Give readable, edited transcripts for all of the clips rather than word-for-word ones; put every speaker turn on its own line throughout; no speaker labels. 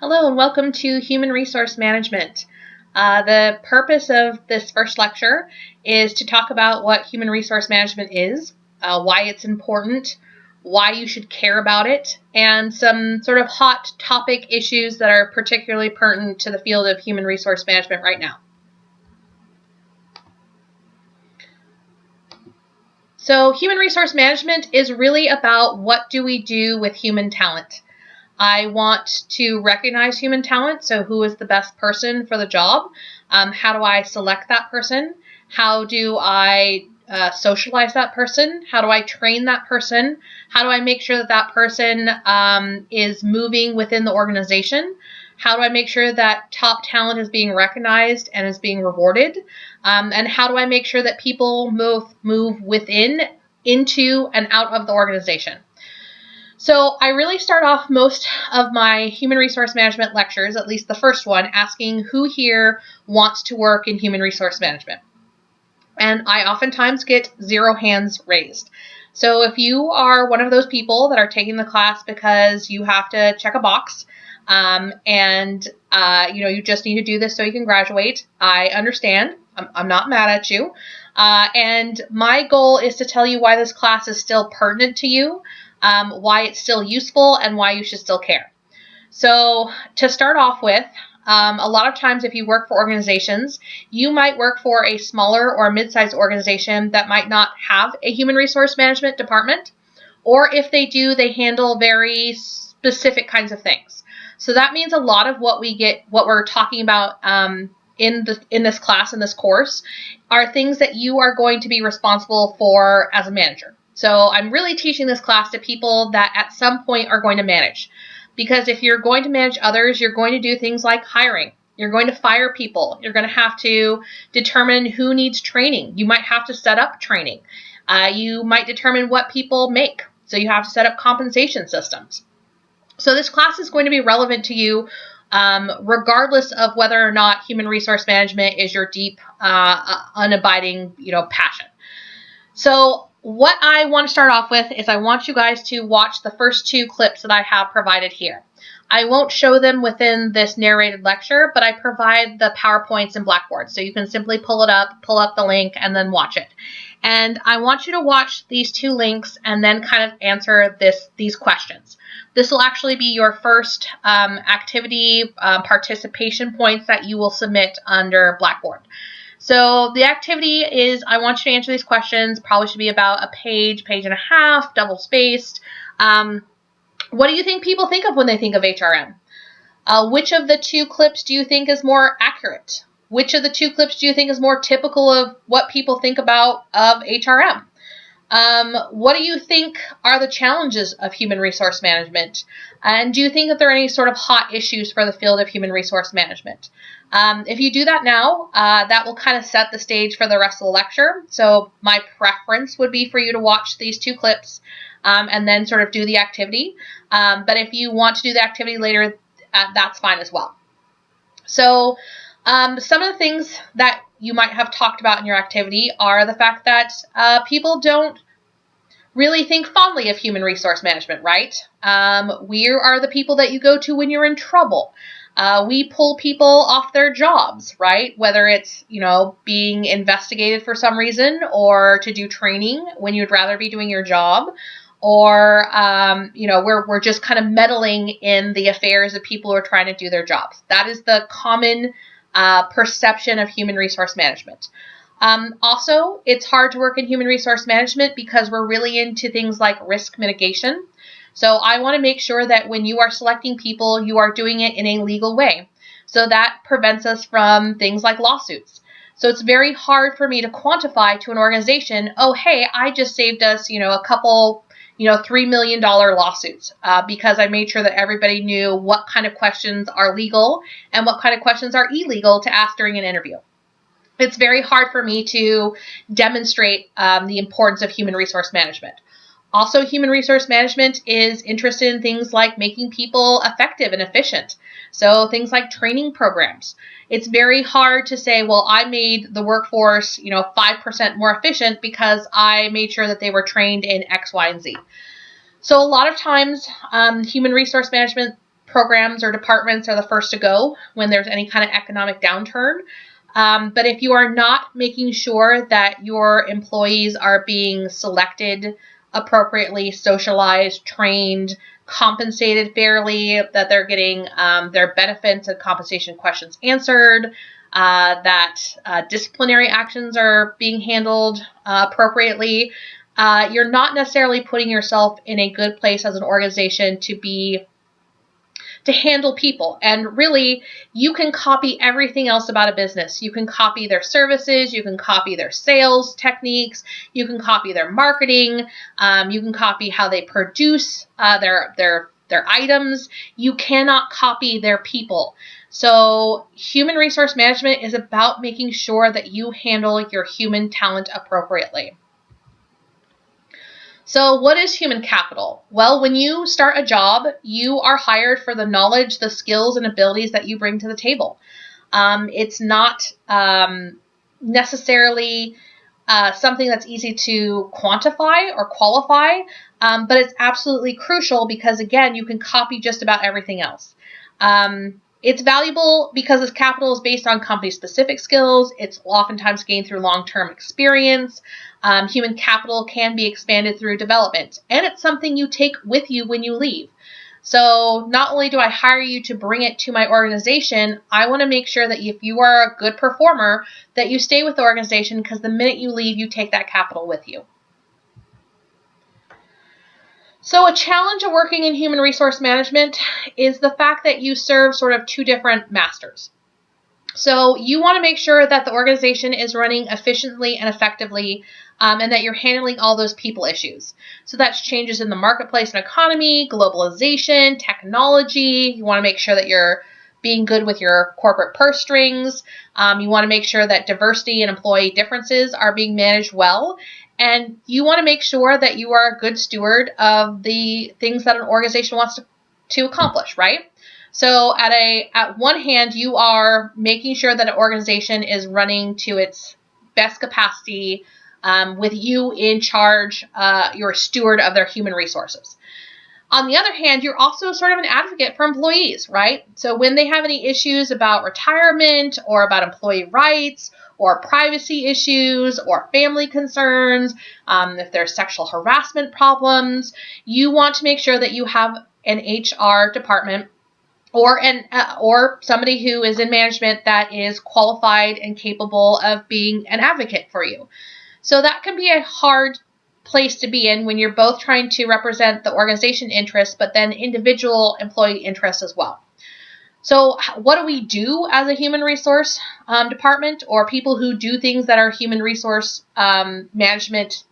Hello and welcome to Human Resource Management. The purpose of this first lecture is to talk about what human resource management is, why it's important, why you should care about it, and some sort of hot topic issues that are particularly pertinent to the field of human resource management right now. So human resource management is really about what do we do with human talent. I want to recognize human talent, so who is the best person for the job? How do I select that person? How do I socialize that person? How do I train that person? How do I make sure that that person is moving within the organization? How do I make sure that top talent is being recognized and is being rewarded? And how do I make sure that people move within, into, and out of the organization? So I really start off most of my human resource management lectures, at least the first one, asking who here wants to work in human resource management. And I oftentimes get 0 hands raised. So if you are one of those people that are taking the class because you have to check a box, you just need to do this so you can graduate, I understand. I'm not mad at you. And my goal is to tell you why this class is still pertinent to you, why it's still useful, and why you should still care. So to start off with, a lot of times if you work for organizations, you might work for a smaller or mid-sized organization that might not have a human resource management department, or if they do, they handle very specific kinds of things. So that means a lot of what we're talking about in this class, in this course, are things that you are going to be responsible for as a manager. So I'm really teaching this class to people that at some point are going to manage. Because if you're going to manage others, you're going to do things like hiring. You're going to fire people. You're going to have to determine who needs training. You might have to set up training. You might determine what people make. So you have to set up compensation systems. So this class is going to be relevant to you regardless of whether or not human resource management is your deep, unabiding, passion. So what I want to start off with is I want you guys to watch the first 2 clips that I have provided here. I won't show them within this narrated lecture, but I provide the PowerPoints in Blackboard. So you can simply pull up the link, and then watch it. And I want you to watch these 2 links and then kind of answer these questions. This will actually be your first activity participation points that you will submit under Blackboard. So the activity is, I want you to answer these questions, probably should be about a page and a half, double spaced. What do you think people think of when they think of HRM? Which of the 2 clips do you think is more accurate? Which of the 2 clips do you think is more typical of what people think about of HRM? What do you think are the challenges of human resource management? And do you think that there are any sort of hot issues for the field of human resource management? If you do that now, that will kind of set the stage for the rest of the lecture. So my preference would be for you to watch these 2 clips and then sort of do the activity. But if you want to do the activity later, that's fine as well. So some of the things that you might have talked about in your activity are the fact that people don't really think fondly of human resource management, right? We are the people that you go to when you're in trouble. We pull people off their jobs, right? Whether it's, being investigated for some reason, or to do training when you'd rather be doing your job, or, we're just kind of meddling in the affairs of people who are trying to do their jobs. That is the common perception of human resource management. Also, it's hard to work in human resource management because we're really into things like risk mitigation. So I want to make sure that when you are selecting people, you are doing it in a legal way. So that prevents us from things like lawsuits. So it's very hard for me to quantify to an organization, oh, hey, I just saved us, a couple, $3 million lawsuits because I made sure that everybody knew what kind of questions are legal and what kind of questions are illegal to ask during an interview. It's very hard for me to demonstrate the importance of human resource management. Also, human resource management is interested in things like making people effective and efficient. So things like training programs. It's very hard to say, well, I made the workforce, 5% more efficient because I made sure that they were trained in X, Y, and Z. So a lot of times, human resource management programs or departments are the first to go when there's any kind of economic downturn. But if you are not making sure that your employees are being selected appropriately, socialized, trained, compensated fairly, that they're getting their benefits and compensation questions answered, that disciplinary actions are being handled appropriately, you're not necessarily putting yourself in a good place as an organization to handle people. And really, you can copy everything else about a business. You can copy their services, you can copy their sales techniques, you can copy their marketing, you can copy how they produce their items. You cannot copy their people. So human resource management is about making sure that you handle your human talent appropriately. So what is human capital? Well, when you start a job, you are hired for the knowledge, the skills, and abilities that you bring to the table. It's not necessarily something that's easy to quantify or qualify, but it's absolutely crucial because, again, you can copy just about everything else. It's valuable because this capital is based on company-specific skills. It's oftentimes gained through long-term experience. Human capital can be expanded through development, and it's something you take with you when you leave. So not only do I hire you to bring it to my organization, I want to make sure that if you are a good performer, that you stay with the organization, because the minute you leave, you take that capital with you. So a challenge of working in human resource management is the fact that you serve sort of two different masters. So you want to make sure that the organization is running efficiently and effectively, and that you're handling all those people issues. So that's changes in the marketplace and economy, globalization, technology. You want to make sure that you're being good with your corporate purse strings. You want to make sure that diversity and employee differences are being managed well. And you want to make sure that you are a good steward of the things that an organization wants to accomplish, right? So at one hand, you are making sure that an organization is running to its best capacity, with you in charge, you're a steward of their human resources. On the other hand, you're also sort of an advocate for employees, right? So when they have any issues about retirement or about employee rights or privacy issues or family concerns, if there's sexual harassment problems, you want to make sure that you have an HR department or somebody who is in management that is qualified and capable of being an advocate for you. So that can be a hard place to be in when you're both trying to represent the organization interests, but then individual employee interests as well. So what do we do as a human resource department, or people who do things that are human resource management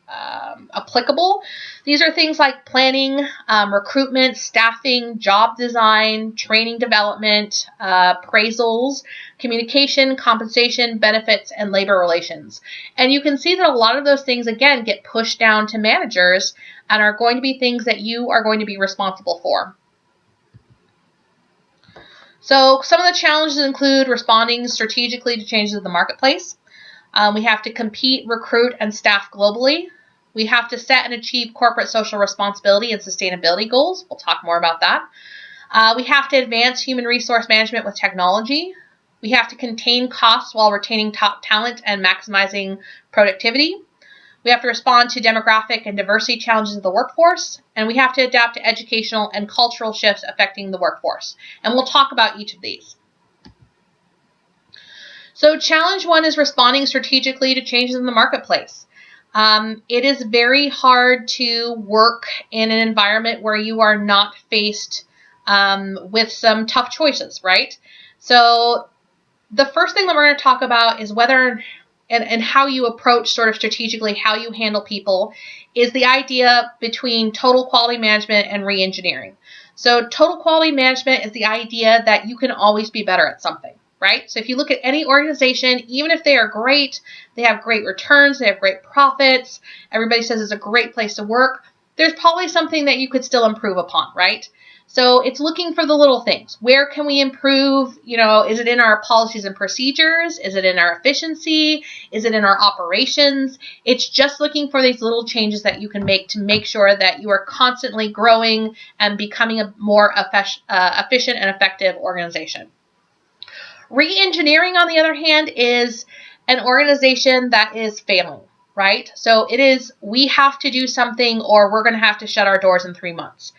applicable? These are things like planning, recruitment, staffing, job design, training development, appraisals, communication, compensation, benefits, and labor relations. And you can see that a lot of those things, again, get pushed down to managers and are going to be things that you are going to be responsible for. So some of the challenges include responding strategically to changes in the marketplace. We have to compete, recruit, and staff globally. We have to set and achieve corporate social responsibility and sustainability goals. We'll talk more about that. We have to advance human resource management with technology. We have to contain costs while retaining top talent and maximizing productivity. We have to respond to demographic and diversity challenges of the workforce, and we have to adapt to educational and cultural shifts affecting the workforce. And we'll talk about each of these. So challenge one is responding strategically to changes in the marketplace. It is very hard to work in an environment where you are not faced with some tough choices, right? So the first thing that we're going to talk about is whether and how you approach sort of strategically how you handle people is the idea between total quality management and re-engineering. So total quality management is the idea that you can always be better at something, right? So if you look at any organization, even if they are great, they have great returns, they have great profits, everybody says it's a great place to work, there's probably something that you could still improve upon, right? So it's looking for the little things. Where can we improve? Is it in our policies and procedures? Is it in our efficiency? Is it in our operations? It's just looking for these little changes that you can make to make sure that you are constantly growing and becoming a more efficient and effective organization. Re-engineering, on the other hand, is an organization that is failing, right? So it is, we have to do something or we're going to have to shut our doors in 3 months.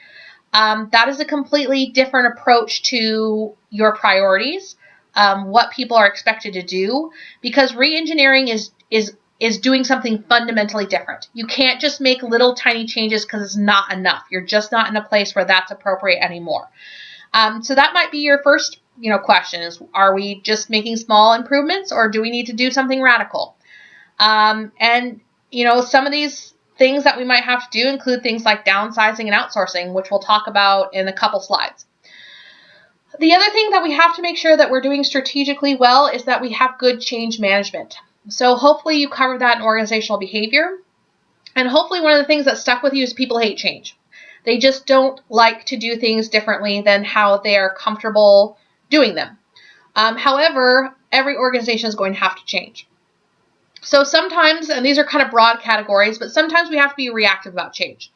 That is a completely different approach to your priorities, what people are expected to do, because re-engineering is doing something fundamentally different. You can't just make little tiny changes because it's not enough. You're just not in a place where that's appropriate anymore. So that might be your first question is, are we just making small improvements or do we need to do something radical? And some of these things that we might have to do include things like downsizing and outsourcing, which we'll talk about in a couple slides. The other thing that we have to make sure that we're doing strategically well is that we have good change management. So hopefully you covered that in organizational behavior. And hopefully one of the things that stuck with you is people hate change. They just don't like to do things differently than how they are comfortable doing them. However, every organization is going to have to change. So sometimes, and these are kind of broad categories, but sometimes we have to be reactive about change.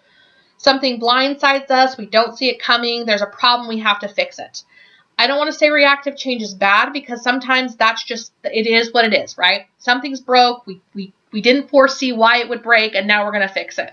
Something blindsides us, we don't see it coming, there's a problem, we have to fix it. I don't want to say reactive change is bad because sometimes that's just, it is what it is, right? Something's broke, we didn't foresee why it would break, and now we're going to fix it.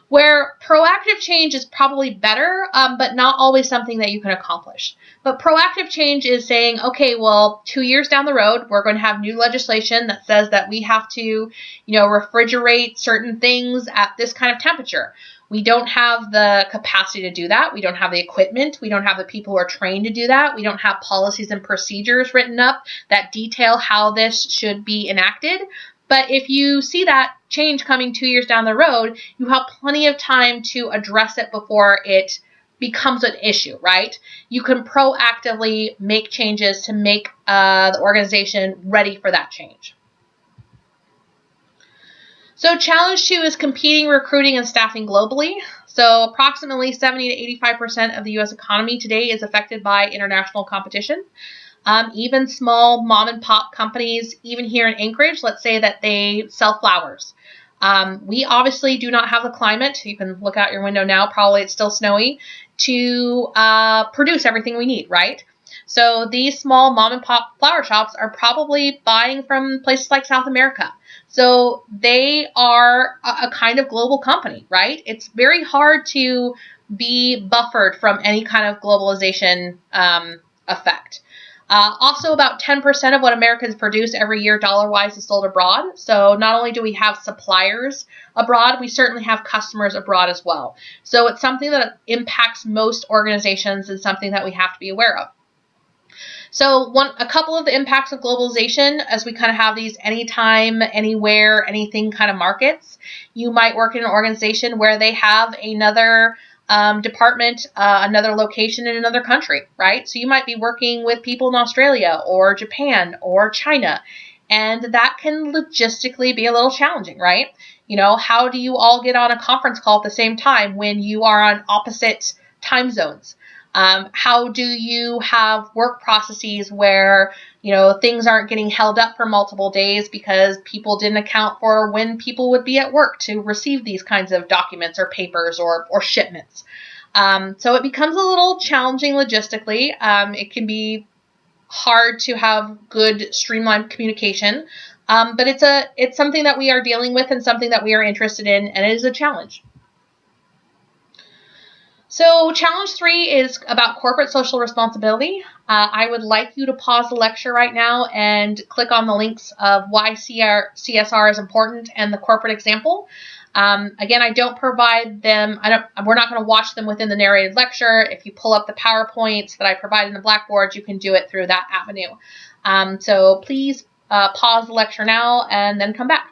Where proactive change is probably better, but not always something that you can accomplish. But proactive change is saying, okay, well, 2 years down the road, we're going to have new legislation that says that we have to, refrigerate certain things at this kind of temperature. We don't have the capacity to do that. We don't have the equipment. We don't have the people who are trained to do that. We don't have policies and procedures written up that detail how this should be enacted. But if you see that change coming 2 years down the road, you have plenty of time to address it before it becomes an issue, right? You can proactively make changes to make the organization ready for that change. So challenge 2 is competing, recruiting, and staffing globally. So approximately 70 to 85% of the U.S. economy today is affected by international competition. Even small mom and pop companies, even here in Anchorage, let's say that they sell flowers. We obviously do not have the climate. You can look out your window now, probably it's still snowy, to produce everything we need, right? So these small mom and pop flower shops are probably buying from places like South America. So they are a kind of global company, right? It's very hard to be buffered from any kind of globalization effect. Also, about 10% of what Americans produce every year dollar-wise is sold abroad. So not only do we have suppliers abroad, we certainly have customers abroad as well. So it's something that impacts most organizations and something that we have to be aware of. So a couple of the impacts of globalization, as we kind of have these anytime, anywhere, anything kind of markets. You might work in an organization where they have another department, another location in another country, right? So you might be working with people in Australia or Japan or China, and that can logistically be a little challenging, right? How do you all get on a conference call at the same time when you are on opposite time zones? How do you have work processes where, things aren't getting held up for multiple days because people didn't account for when people would be at work to receive these kinds of documents or papers or shipments. So it becomes a little challenging logistically. It can be hard to have good streamlined communication, but it's something that we are dealing with and something that we are interested in, and it is a challenge. So challenge 3 is about corporate social responsibility. I would like you to pause the lecture right now and click on the links of why CSR is important and the corporate example. Again, I don't provide them. We're not going to watch them within the narrated lecture. If you pull up the PowerPoints that I provide in the Blackboard, you can do it through that avenue. So please pause the lecture now and then come back.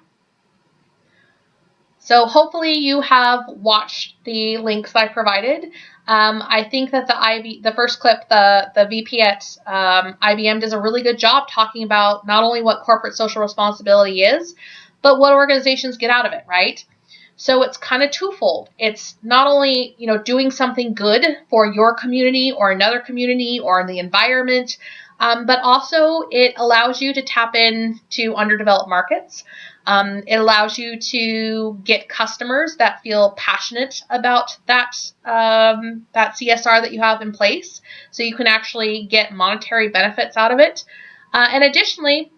So hopefully you have watched the links that I provided. I think that the first clip, the VP at IBM does a really good job talking about not only what corporate social responsibility is, but what organizations get out of it, right? So it's kind of twofold. It's not only, doing something good for your community or another community or the environment, but also it allows you to tap into underdeveloped markets. It allows you to get customers that feel passionate about that CSR that you have in place, so you can actually get monetary benefits out of it. And additionally,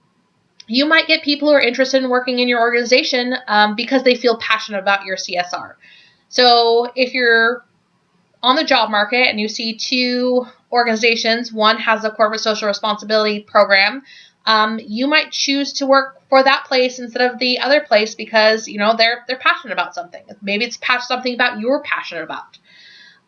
you might get people who are interested in working in your organization because they feel passionate about your CSR. So if you're on the job market and you see two organizations, one has a corporate social responsibility program, you might choose to work for that place instead of the other place because, they're passionate about something. Maybe it's something about you're passionate about.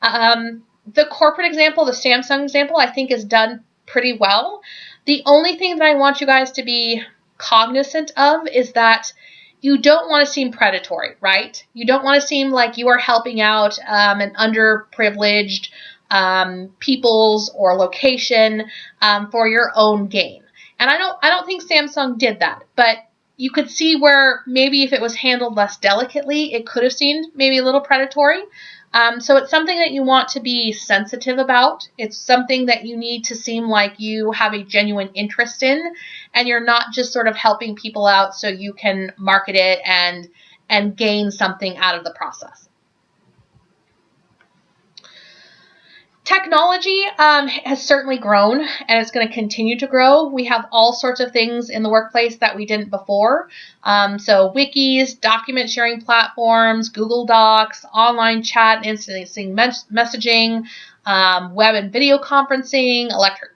The corporate example, the Samsung example, I think is done pretty well. The only thing that I want you guys to be cognizant of is that you don't want to seem predatory, right? You don't want to seem like you are helping out an underprivileged peoples or location for your own gain. And I don't think Samsung did that, but you could see where maybe if it was handled less delicately, it could have seemed maybe a little predatory. So it's something that you want to be sensitive about. It's something that you need to seem like you have a genuine interest in, and you're not just sort of helping people out so you can market it and gain something out of the process. Technology has certainly grown, and it's going to continue to grow. We have all sorts of things in the workplace that we didn't before. So wikis, document sharing platforms, Google Docs, online chat and instant messaging, web and video conferencing, electric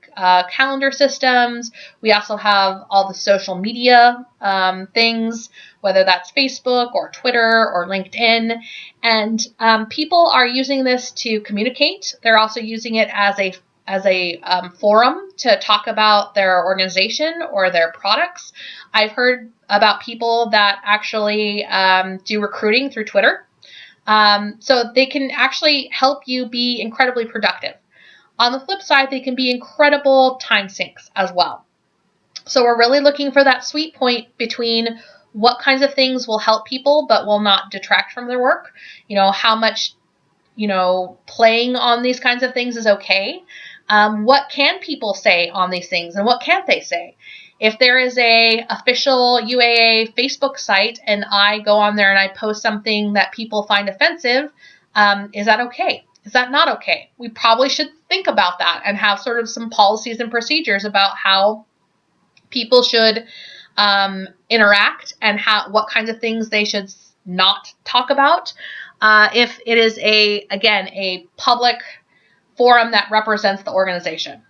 calendar systems. We also have all the social media things, whether that's Facebook or Twitter or LinkedIn. And people are using this to communicate. They're also using it as a forum to talk about their organization or their products. I've heard about people that actually do recruiting through Twitter. So they can actually help you be incredibly productive. On the flip side, they can be incredible time sinks as well. So we're really looking for that sweet point between what kinds of things will help people but will not detract from their work. How much, playing on these kinds of things is okay. What can people say on these things and what can't they say? If there is a official UAA Facebook site and I go on there and I post something that people find offensive, is that okay? Is that not okay? We probably should think about that and have sort of some policies and procedures about how people should interact and what kinds of things they should not talk about. If it is a public forum that represents the organization.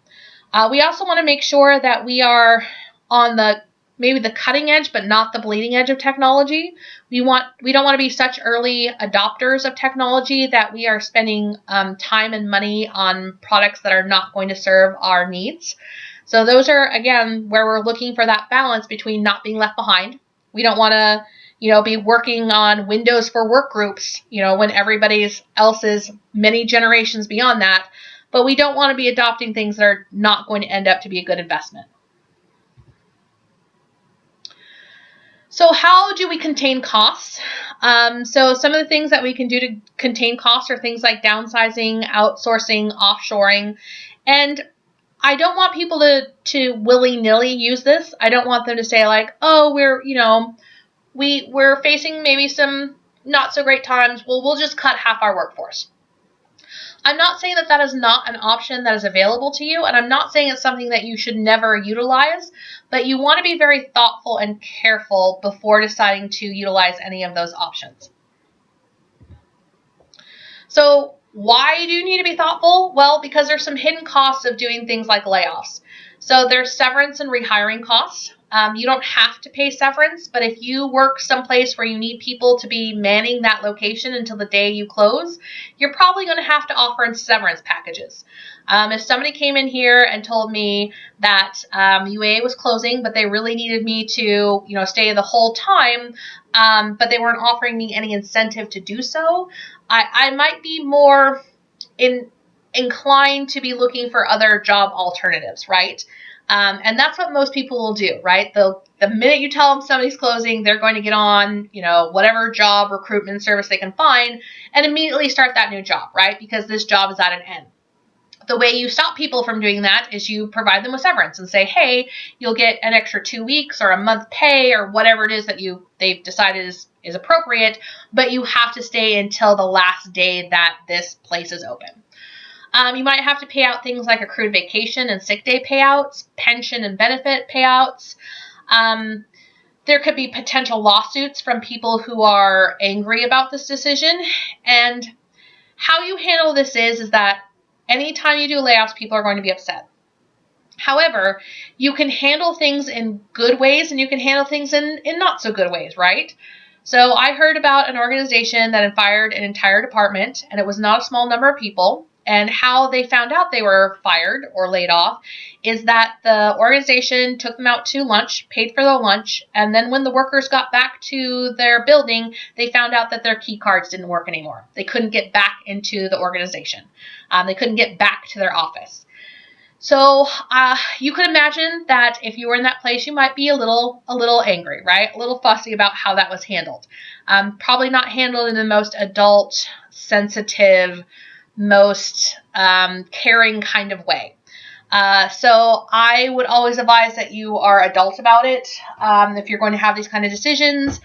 We also want to make sure that we are on maybe the cutting edge, but not the bleeding edge of technology. We don't want to be such early adopters of technology that we are spending time and money on products that are not going to serve our needs. So those are, again, where we're looking for that balance between not being left behind. We don't want to, be working on Windows for work groups, when everybody else is many generations beyond that. But we don't want to be adopting things that are not going to end up to be a good investment. So how do we contain costs? So some of the things that we can do to contain costs are things like downsizing, outsourcing, offshoring. And I don't want people to willy-nilly use this. I don't want them to say like, oh, we're facing maybe some not so great times. Well, we'll just cut half our workforce. I'm not saying that is not an option that is available to you, and I'm not saying it's something that you should never utilize, but you want to be very thoughtful and careful before deciding to utilize any of those options. So why do you need to be thoughtful? Well, because there's some hidden costs of doing things like layoffs. So there's severance and rehiring costs. You don't have to pay severance, but if you work someplace where you need people to be manning that location until the day you close, you're probably going to have to offer severance packages. If somebody came in here and told me that UAA was closing, but they really needed me to, stay the whole time, but they weren't offering me any incentive to do so, I might be more inclined to be looking for other job alternatives, right? And that's what most people will do, right? The minute you tell them somebody's closing, they're going to get on, whatever job recruitment service they can find and immediately start that new job, right? Because this job is at an end. The way you stop people from doing that is you provide them with severance and say, hey, you'll get an extra 2 weeks or a month pay or whatever it is that they've decided is appropriate, but you have to stay until the last day that this place is open. You might have to pay out things like accrued vacation and sick day payouts, pension and benefit payouts. There could be potential lawsuits from people who are angry about this decision. And how you handle this is that anytime you do layoffs, people are going to be upset. However, you can handle things in good ways and you can handle things in not so good ways, right? So I heard about an organization that had fired an entire department, and it was not a small number of people. And how they found out they were fired or laid off is that the organization took them out to lunch, paid for their lunch, and then when the workers got back to their building, they found out that their key cards didn't work anymore. They couldn't get back into the organization. They couldn't get back to their office. So you could imagine that if you were in that place, you might be a little angry, right? A little fussy about how that was handled. Probably not handled in the most adult, sensitive, most caring kind of way. So I would always advise that you are adult about it. If you're going to have these kind of decisions,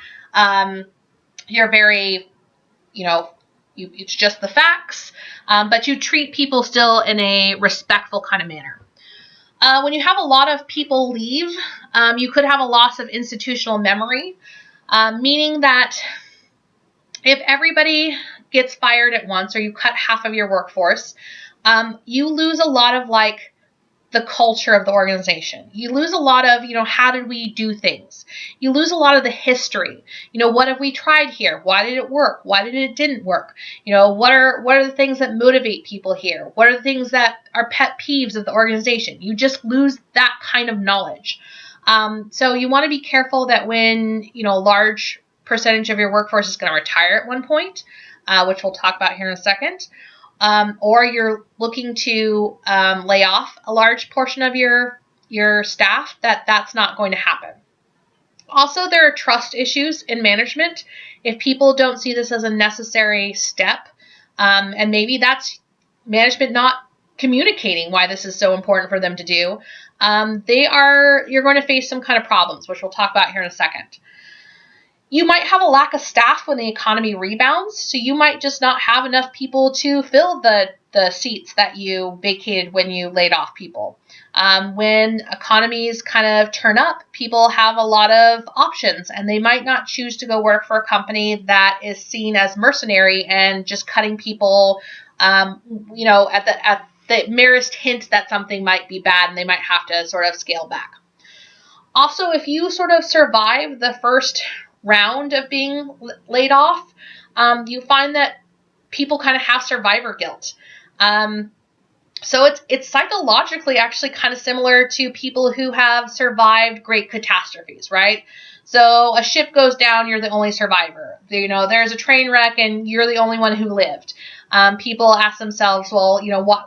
you're very, it's just the facts, but you treat people still in a respectful kind of manner. When you have a lot of people leave, you could have a loss of institutional memory, meaning that if everybody gets fired at once or you cut half of your workforce, you lose a lot of the culture of the organization. You lose a lot of, how did we do things? You lose a lot of the history. What have we tried here? Why did it work? Why did it didn't work? What are the things that motivate people here? What are the things that are pet peeves of the organization? You just lose that kind of knowledge. So you want to be careful that when, a large percentage of your workforce is going to retire at one point, which we'll talk about here in a second, or you're looking to lay off a large portion of your staff, that's not going to happen. Also, there are trust issues in management. If people don't see this as a necessary step, and maybe that's management not communicating why this is so important for them to do, you're going to face some kind of problems, which we'll talk about here in a second. You might have a lack of staff when the economy rebounds, so you might just not have enough people to fill the seats that you vacated when you laid off people. When economies kind of turn up, people have a lot of options, and they might not choose to go work for a company that is seen as mercenary and just cutting people, at the merest hint that something might be bad, and they might have to sort of scale back. Also, if you sort of survive the first round of being laid off, you find that people kind of have survivor guilt. So it's psychologically actually kind of similar to people who have survived great catastrophes, right? So a ship goes down, you're the only survivor. There's a train wreck and you're the only one who lived. People ask themselves, well,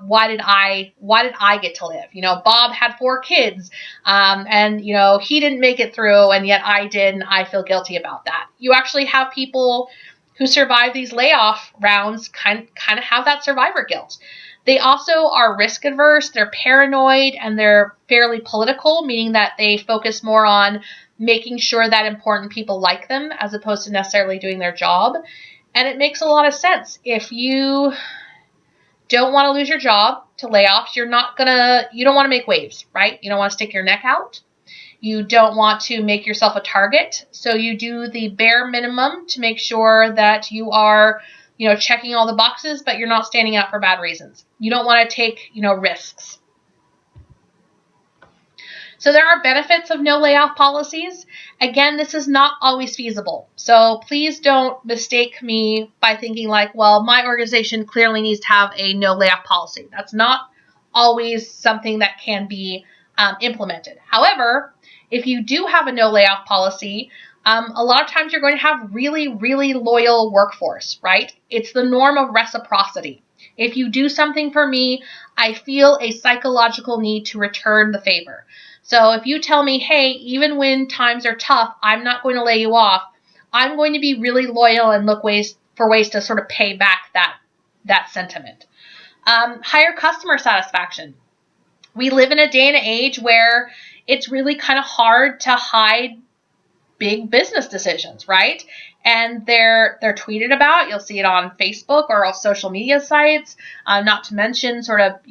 why did I get to live? Bob had 4 kids, and he didn't make it through, and yet I did, and I feel guilty about that. You actually have people who survive these layoff rounds kind of have that survivor guilt. They also are risk adverse, they're paranoid, and they're fairly political, meaning that they focus more on making sure that important people like them as opposed to necessarily doing their job. And it makes a lot of sense. If you don't want to lose your job to layoffs, you don't want to make waves, right? You don't want to stick your neck out. You don't want to make yourself a target. So you do the bare minimum to make sure that you are, checking all the boxes, but you're not standing out for bad reasons. You don't want to take, risks. So there are benefits of no layoff policies. Again, this is not always feasible. So please don't mistake me by thinking well, my organization clearly needs to have a no layoff policy. That's not always something that can be implemented. However, if you do have a no layoff policy, a lot of times you're going to have really, really loyal workforce, right? It's the norm of reciprocity. If you do something for me, I feel a psychological need to return the favor. So if you tell me, hey, even when times are tough, I'm not going to lay you off, I'm going to be really loyal and look for ways to sort of pay back that sentiment. Higher customer satisfaction. We live in a day and age where it's really kind of hard to hide big business decisions, right? And they're tweeted about. You'll see it on Facebook or on social media sites. Not to mention sort of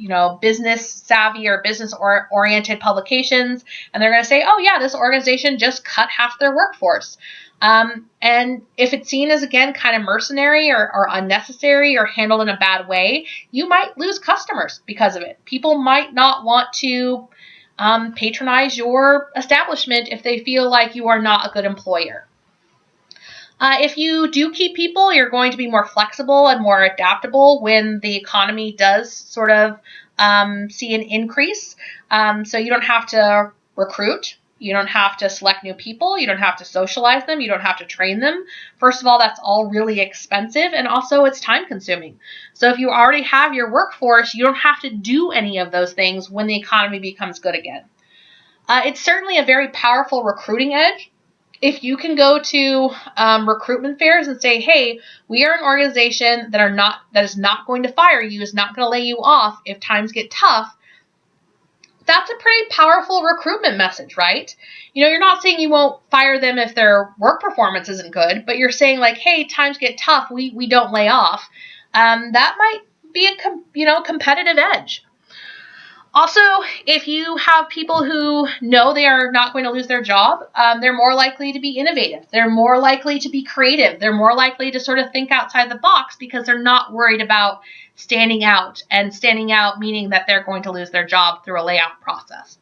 business savvy or business oriented publications, and they're going to say, oh yeah, this organization just cut half their workforce. And if it's seen as, again, kind of mercenary or unnecessary or handled in a bad way, you might lose customers because of it. People might not want to patronize your establishment if they feel like you are not a good employer. If you do keep people, you're going to be more flexible and more adaptable when the economy does sort of see an increase. So you don't have to recruit. You don't have to select new people. You don't have to socialize them. You don't have to train them. First of all, that's all really expensive, and also it's time consuming. So if you already have your workforce, you don't have to do any of those things when the economy becomes good again. It's certainly a very powerful recruiting edge. If you can go to recruitment fairs and say, hey, we are an organization that is not going to fire you, is not going to lay you off if times get tough, that's a pretty powerful recruitment message, right? You're not saying you won't fire them if their work performance isn't good, but you're saying like, hey, times get tough, we don't lay off. That might be a competitive edge. Also, if you have people who know they are not going to lose their job, they're more likely to be innovative. They're more likely to be creative. They're more likely to sort of think outside the box because they're not worried about standing out, and standing out meaning that they're going to lose their job through a layoff process.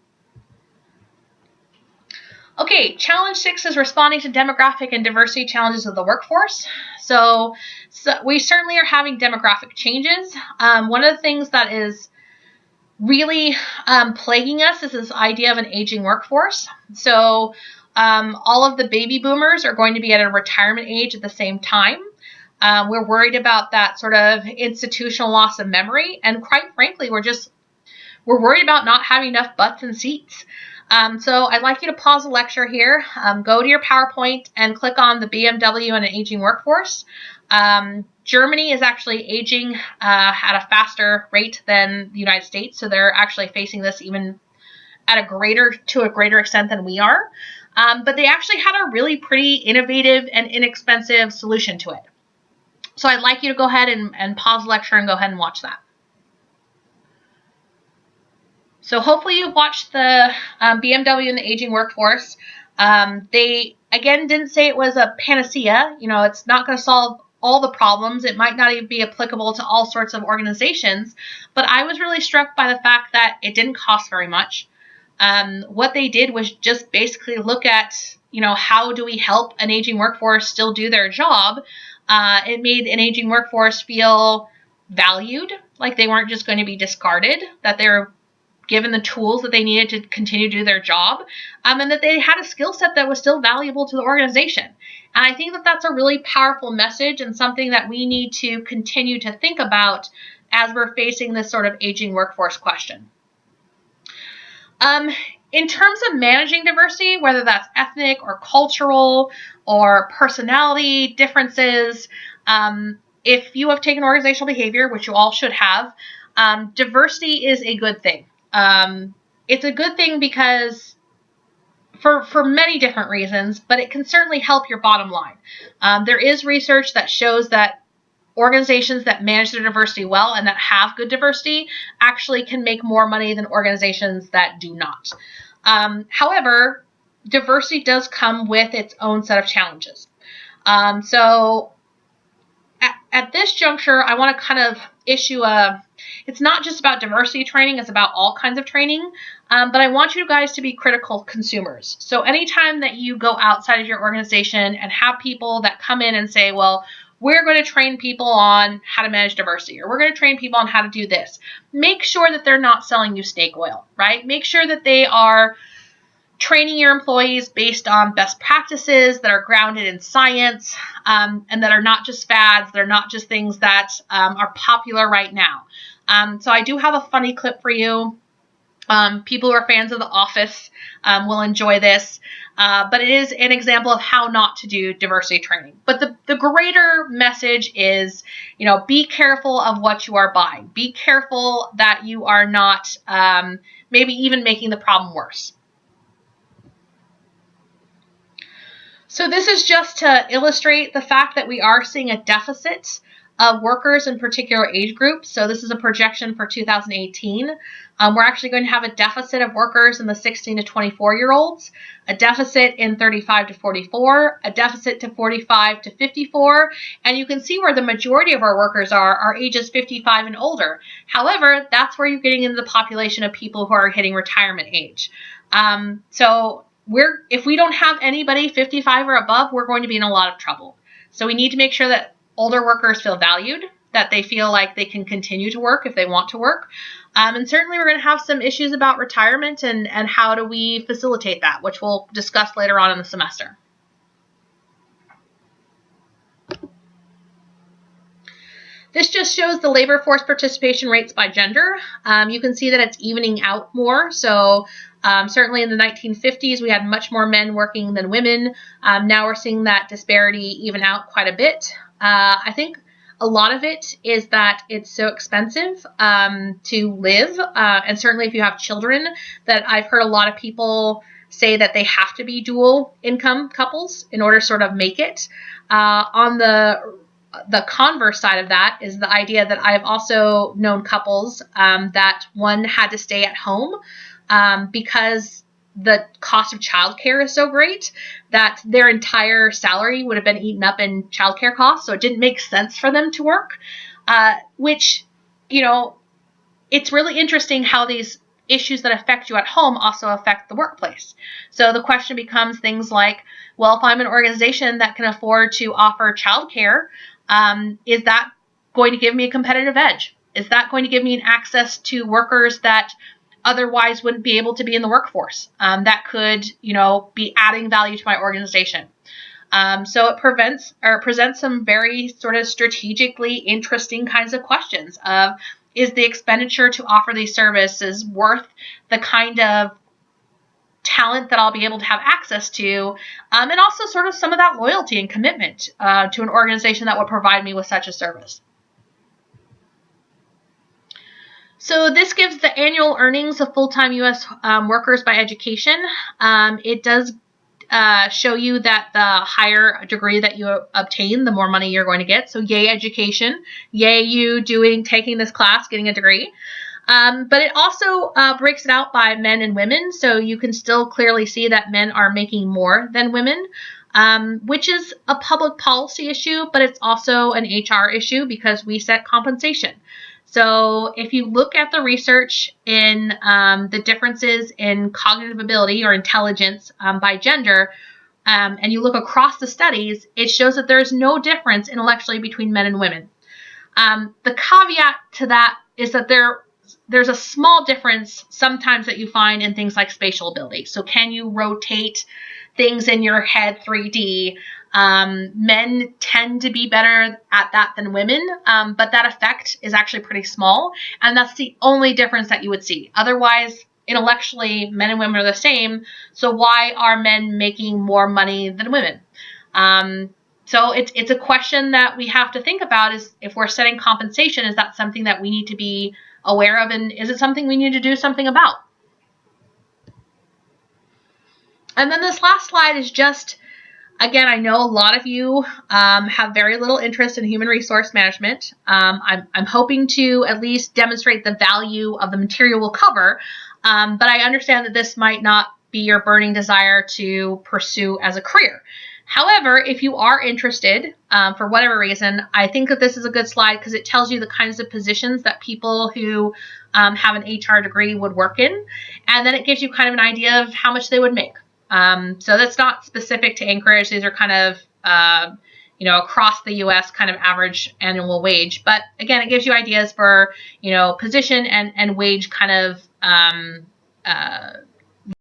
Okay, challenge 6 is responding to demographic and diversity challenges of the workforce. So we certainly are having demographic changes. One of the things that is really plaguing us is this idea of an aging workforce. So all of the baby boomers are going to be at a retirement age at the same time. We're worried about that sort of institutional loss of memory, and quite frankly, we're worried about not having enough butts and seats. So I'd like you to pause the lecture here, go to your PowerPoint, and click on the BMW and an aging workforce. Germany is actually aging at a faster rate than the United States, so they're actually facing this even to a greater extent than we are. But they actually had a really pretty innovative and inexpensive solution to it. So I'd like you to go ahead and pause the lecture and go ahead and watch that. So hopefully you've watched the BMW and the aging workforce. They, again, didn't say it was a panacea. It's not going to solve all the problems. It might not even be applicable to all sorts of organizations. But I was really struck by the fact that it didn't cost very much. What they did was just basically look at, how do we help an aging workforce still do their job? It made an aging workforce feel valued, like they weren't just going to be discarded, that they were given the tools that they needed to continue to do their job, and that they had a skill set that was still valuable to the organization. And I think that that's a really powerful message and something that we need to continue to think about as we're facing this sort of aging workforce question. In terms of managing diversity, whether that's ethnic or cultural or personality differences, if you have taken organizational behavior, which you all should have, diversity is a good thing. It's a good thing because for many different reasons, but it can certainly help your bottom line. There is research that shows that organizations that manage their diversity well and that have good diversity actually can make more money than organizations that do not. However, diversity does come with its own set of challenges. So at this juncture, I want to kind of issue it's not just about diversity training, it's about all kinds of training, but I want you guys to be critical consumers. So anytime that you go outside of your organization and have people that come in and say, well, we're going to train people on how to manage diversity, or we're going to train people on how to do this, make sure that they're not selling you snake oil, right? Make sure that they are training your employees based on best practices that are grounded in science, and that are not just fads, they're not just things that are popular right now. So I do have a funny clip for you. People who are fans of The Office will enjoy this, but it is an example of how not to do diversity training. But the greater message is, be careful of what you are buying. Be careful that you are not maybe even making the problem worse. So this is just to illustrate the fact that we are seeing a deficit of workers in particular age groups. So this is a projection for 2018. We're actually going to have a deficit of workers in the 16 to 24-year-olds, a deficit in 35 to 44, a deficit to 45 to 54, and you can see where the majority of our workers are ages 55 and older. However, that's where you're getting into the population of people who are hitting retirement age. So if we don't have anybody 55 or above, we're going to be in a lot of trouble. So we need to make sure that older workers feel valued, that they feel like they can continue to work if they want to work. And certainly we're going to have some issues about retirement and how do we facilitate that, which we'll discuss later on in the semester. This just shows the labor force participation rates by gender. You can see that it's evening out more. So certainly in the 1950s, we had much more men working than women. Now we're seeing that disparity even out quite a bit. I think a lot of it is that it's so expensive to live, and certainly if you have children, that I've heard a lot of people say that they have to be dual income couples in order to sort of make it. On the converse side of that is the idea that I've also known couples that one had to stay at home because the cost of childcare is so great that their entire salary would have been eaten up in childcare costs. So it didn't make sense for them to work, which, it's really interesting how these issues that affect you at home also affect the workplace. So the question becomes things like, well, if I'm an organization that can afford to offer childcare, is that going to give me a competitive edge? Is that going to give me an access to workers that otherwise wouldn't be able to be in the workforce, that could, be adding value to my organization? So it presents some very sort of strategically interesting kinds of questions of, is the expenditure to offer these services worth the kind of talent that I'll be able to have access to, and also sort of some of that loyalty and commitment to an organization that would provide me with such a service. So this gives the annual earnings of full-time U.S. Workers by education. It does show you that the higher degree that you obtain, the more money you're going to get. So yay education, yay you taking this class, getting a degree. But it also breaks it out by men and women. So you can still clearly see that men are making more than women, which is a public policy issue, but it's also an HR issue because we set compensation. So if you look at the research in the differences in cognitive ability or intelligence by gender, and you look across the studies, it shows that there's no difference intellectually between men and women. The caveat to that is that there's a small difference sometimes that you find in things like spatial ability. So can you rotate things in your head 3D? Men tend to be better at that than women, but that effect is actually pretty small, and that's the only difference that you would see. Otherwise, intellectually, men and women are the same, so why are men making more money than women? So it's a question that we have to think about, is if we're setting compensation, is that something that we need to be aware of, and is it something we need to do something about? And then this last slide is just, again, I know a lot of you have very little interest in human resource management. I'm hoping to at least demonstrate the value of the material we'll cover, but I understand that this might not be your burning desire to pursue as a career. However, if you are interested, for whatever reason, I think that this is a good slide because it tells you the kinds of positions that people who have an HR degree would work in, and then it gives you kind of an idea of how much they would make. So that's not specific to Anchorage. These are kind of, across the U.S. kind of average annual wage. But again, it gives you ideas for, position and wage kind of